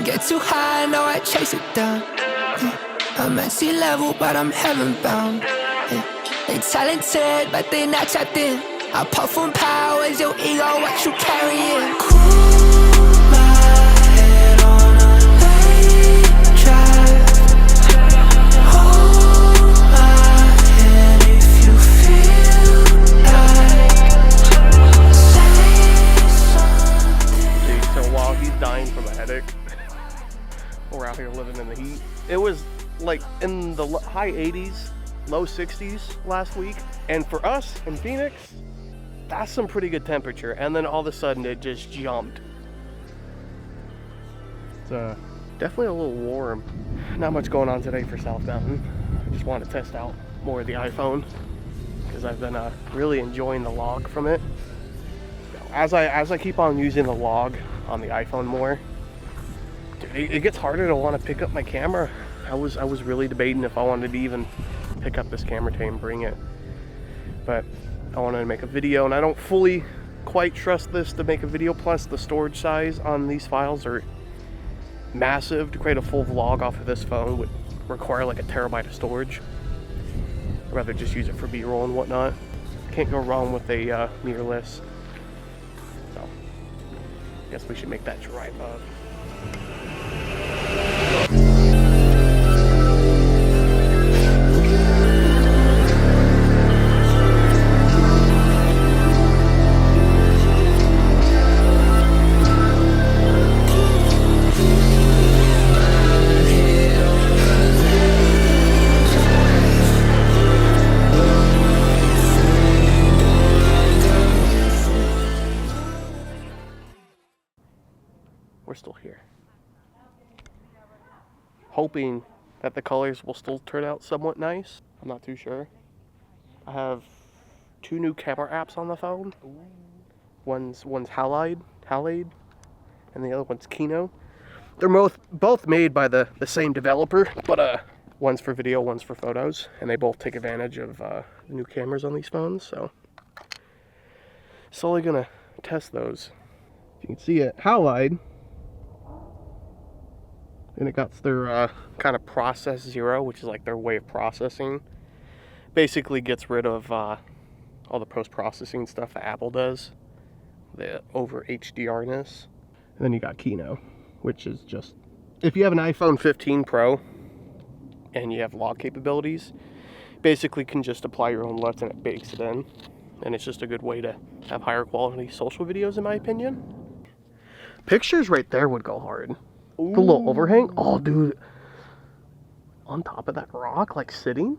get too high, I know I chase it down. I'm at sea level, but I'm heaven bound. They talented, but they not tapped in. I puff from powers, your ego, what you carrying? Cool my head on a late drive. Hold my hand if you feel like say something. See, so while he's dying from a headache, we're out here living in the heat. It was like in the high 80s, low 60s last week, and for us in Phoenix, that's some pretty good temperature, and then all of a sudden it just jumped. It's definitely a little warm. Not much going on today for South Mountain. I just want to test out more of the iPhone because I've been really enjoying the log from it. As I keep on using the log on the iPhone more, dude, it gets harder to want to pick up my camera. I was really debating if I wanted to even pick up this camera today and bring it, but I wanted to make a video, and I don't fully quite trust this to make a video. Plus the storage size on these files are massive. To create a full vlog off of this phone would require like a terabyte of storage. I'd rather just use it for B-roll and whatnot. Can't go wrong with a mirrorless. So I guess we should make that tripod. We're still here. Hoping that the colors will still turn out somewhat nice. I'm not too sure. I have 2 new camera apps on the phone. One's Halide, and the other one's Kino. They're both made by the same developer, but one's for video, one's for photos, and they both take advantage of the new cameras on these phones. So slowly gonna test those. You can see it, Halide. And it got their kind of process 0, which is like their way of processing. Basically gets rid of all the post-processing stuff that Apple does, the over HDR-ness. And then you got Kino, which is just, if you have an iPhone 15 Pro and you have log capabilities, basically can just apply your own LUTs and it bakes it in. And it's just a good way to have higher quality social videos, in my opinion. Pictures right there would go hard. Ooh. The little overhang. Oh, dude. On top of that rock, like sitting.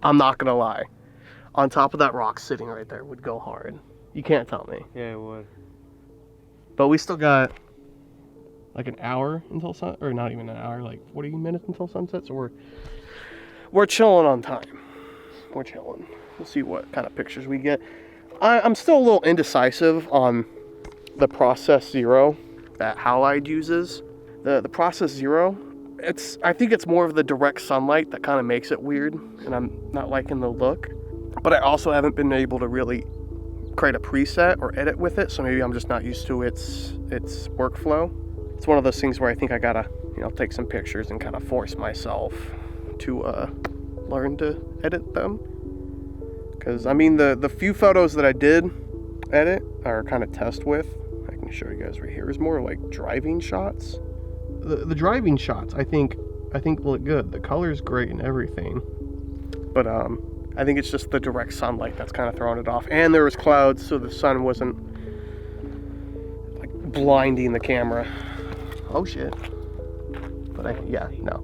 I'm not gonna lie. On top of that rock, sitting right there would go hard. You can't tell me. Yeah, it would. But we still got like an hour until sun, or not even an hour, like 40 minutes until sunset. So we're chilling on time. We're chilling. We'll see what kind of pictures we get. I'm still a little indecisive on the process 0 that Halide uses. The process 0, I think it's more of the direct sunlight that kind of makes it weird, and I'm not liking the look. But I also haven't been able to really create a preset or edit with it, so maybe I'm just not used to its workflow. It's one of those things where I think I gotta, take some pictures and kind of force myself to learn to edit them. Because I mean, the few photos that I did edit or kind of test with, I can show you guys right here, is more like driving shots. The driving shots I think look good. The color's great and everything, but I think it's just the direct sunlight that's kind of throwing it off. And there was clouds, so the sun wasn't like blinding the camera. Oh shit! But no,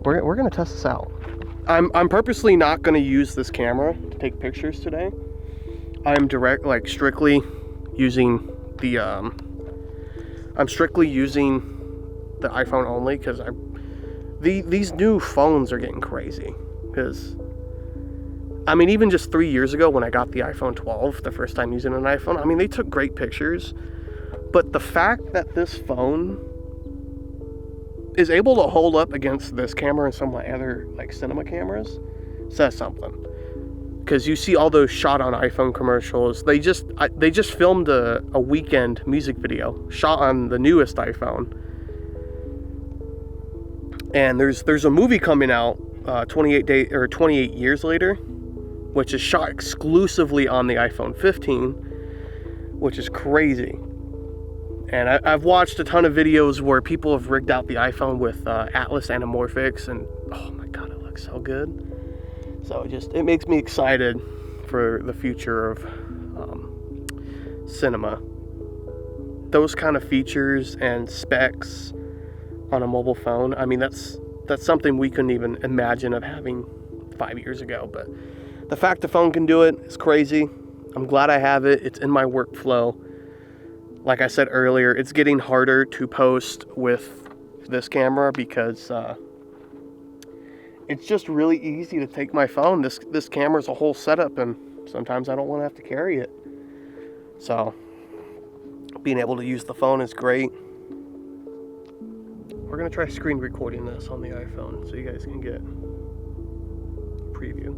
we're gonna test this out. I'm purposely not gonna use this camera to take pictures today. I'm strictly using the iPhone only, because these new phones are getting crazy. Because I mean, even just 3 years ago when I got the iPhone 12, the first time using an iPhone, I mean, they took great pictures, but the fact that this phone is able to hold up against this camera and some of my other like cinema cameras says something. Because you see all those shot on iPhone commercials. They just filmed a weekend music video shot on the newest iPhone, And there's a movie coming out 28 years later, which is shot exclusively on the iPhone 15, which is crazy. And I've watched a ton of videos where people have rigged out the iPhone with Atlas anamorphics, and oh my god, it looks so good. So it makes me excited for the future of cinema. Those kind of features and specs on a mobile phone, I mean, that's something we couldn't even imagine of having 5 years ago. But the fact the phone can do it is crazy. I'm glad I have it. It's in my workflow. Like I said earlier, it's getting harder to post with this camera because it's just really easy to take my phone. This camera's a whole setup, and sometimes I don't want to have to carry it. So being able to use the phone is great. We're going to try screen recording this on the iPhone so you guys can get a preview.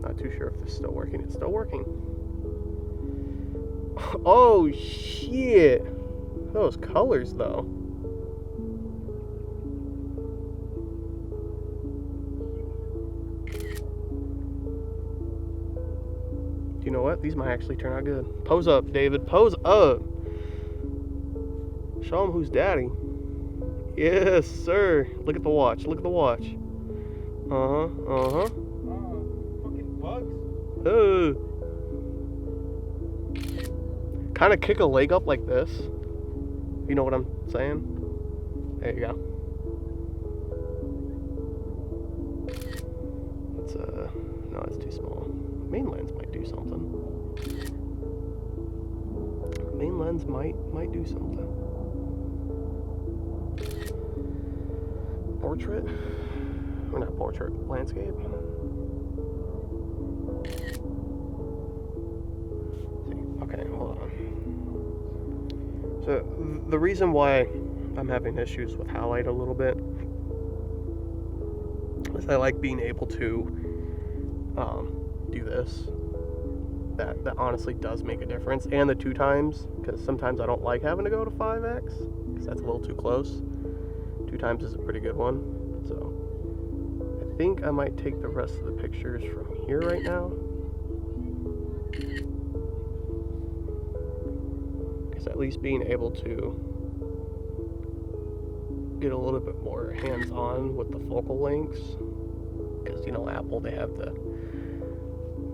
Not too sure if this is still working. It's still working. Oh shit! Those colors though. Do you know what? These might actually turn out good. Pose up, David. Pose up. Show him who's daddy. Yes, sir. Look at the watch. Look at the watch. Fucking bugs. Kind of kick a leg up like this. You know what I'm saying? There you go. It's no, it's too small. Main lens might do something. Main lens might do something. Portrait? Or not portrait, landscape. Okay, hold on. So the reason why I'm having issues with highlight a little bit is I like being able to do this. That honestly does make a difference. And the 2 times, because sometimes I don't like having to go to 5x because that's a little too close. 2 times is a pretty good one. So I think I might take the rest of the pictures from here right now. Because at least being able to get a little bit more hands-on with the focal lengths. Because, you know, Apple, they have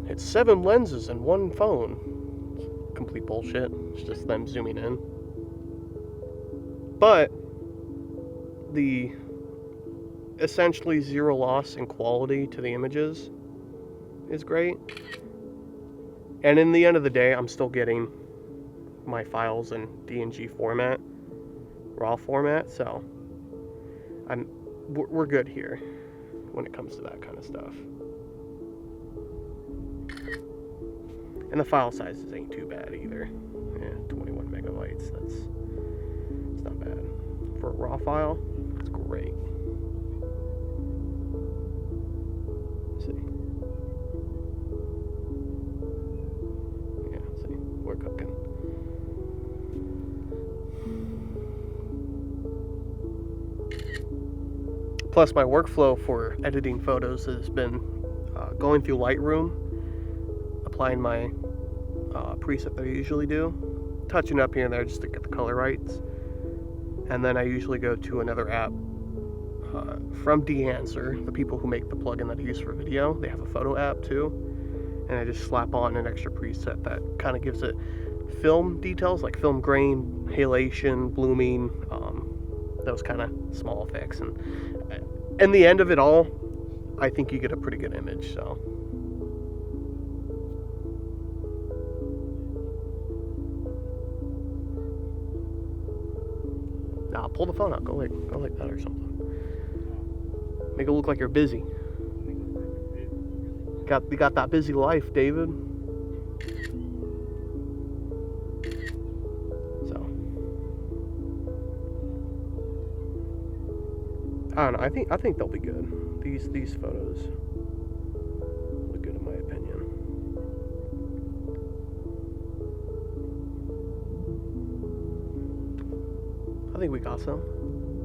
it's 7 lenses in one phone. It's complete bullshit. It's just them zooming in. But the essentially 0 loss in quality to the images is great. And in the end of the day, I'm still getting my files in DNG format, RAW format, so we're good here when it comes to that kind of stuff. And the file sizes ain't too bad either. Yeah, 21 megabytes. It's not bad for a RAW file. It's great. Let's see. Yeah, let's see. We're cooking. Plus, my workflow for editing photos has been going through Lightroom, applying my preset that I usually do, touching up here and there just to get the color rights, and then I usually go to another app from Dehancer, the people who make the plugin that I use for video. They have a photo app too, and I just slap on an extra preset that kind of gives it film details like film grain, halation, blooming, those kind of small effects, and in the end of it all, I think you get a pretty good image. So nah, pull the phone out. Go like that or something. Make it look like you're busy. You got that busy life, David. So I don't know. I think they'll be good. These photos look good in my opinion. I think we got some.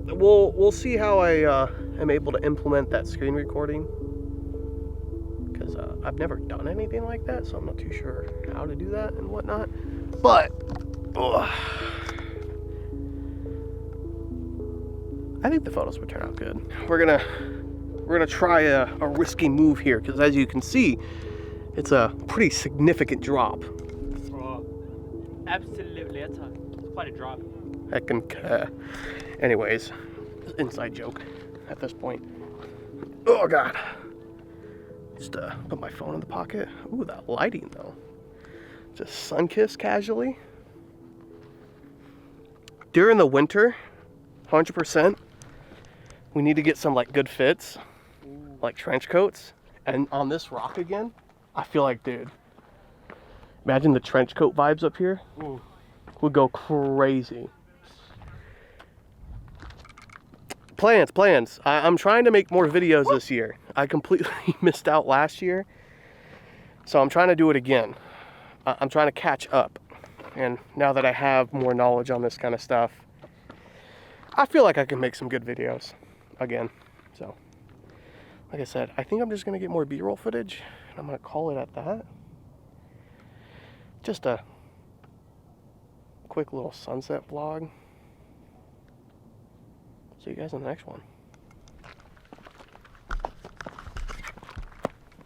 We'll see how I am able to implement that screen recording, because I've never done anything like that, so I'm not too sure how to do that and whatnot. But I think the photos would turn out good. We're gonna try a risky move here, because as you can see, it's a pretty significant drop. Oh, absolutely, it's quite a drop. I can, anyways, inside joke at this point. Oh God. Just put my phone in the pocket. Ooh, that lighting though. Just sun-kissed casually. During the winter, 100%, we need to get some like good fits, like trench coats. And on this rock again, I feel like, dude, imagine the trench coat vibes up here. Ooh. Would go crazy. Plans. I'm trying to make more videos this year. I completely missed out last year, so I'm trying to do it again. I'm trying to catch up, and now that I have more knowledge on this kind of stuff, I feel like I can make some good videos again. So, like I said, I think I'm just gonna get more B-roll footage, and I'm gonna call it at that. Just a quick little sunset vlog. See you guys in the next one.